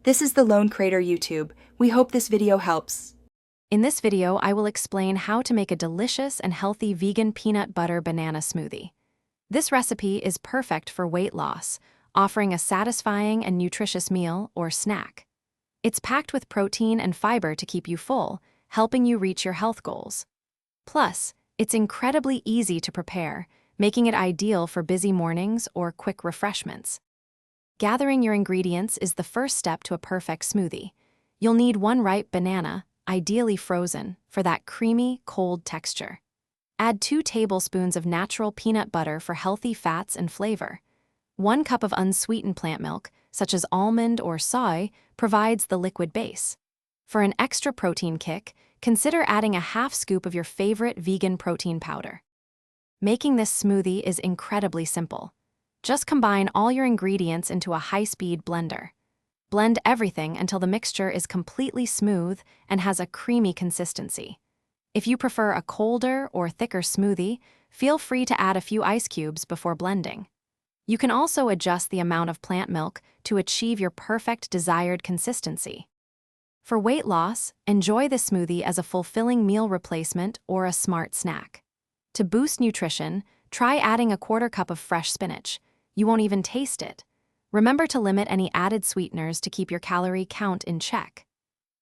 This is the Lone Crater YouTube. We hope this video helps. In this video, I will explain how to make a delicious and healthy vegan peanut butter banana smoothie. This recipe is perfect for weight loss, offering a satisfying and nutritious meal or snack. It's packed with protein and fiber to keep you full, helping you reach your health goals. Plus, it's incredibly easy to prepare, making it ideal for busy mornings or quick refreshments. Gathering your ingredients is the first step to a perfect smoothie. You'll need 1 ripe banana, ideally frozen, for that creamy, cold texture. Add 2 tablespoons of natural peanut butter for healthy fats and flavor. 1 cup of unsweetened plant milk, such as almond or soy, provides the liquid base. For an extra protein kick, consider adding a half scoop of your favorite vegan protein powder. Making this smoothie is incredibly simple. Just combine all your ingredients into a high-speed blender. Blend everything until the mixture is completely smooth and has a creamy consistency. If you prefer a colder or thicker smoothie, feel free to add a few ice cubes before blending. You can also adjust the amount of plant milk to achieve your perfect desired consistency. For weight loss, enjoy this smoothie as a fulfilling meal replacement or a smart snack. To boost nutrition, try adding a 1/4 cup of fresh spinach. You won't even taste it. Remember to limit any added sweeteners to keep your calorie count in check.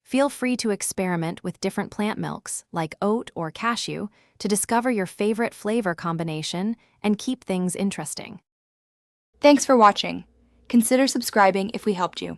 Feel free to experiment with different plant milks, like oat or cashew, to discover your favorite flavor combination and keep things interesting. Thanks for watching. Consider subscribing if we helped you.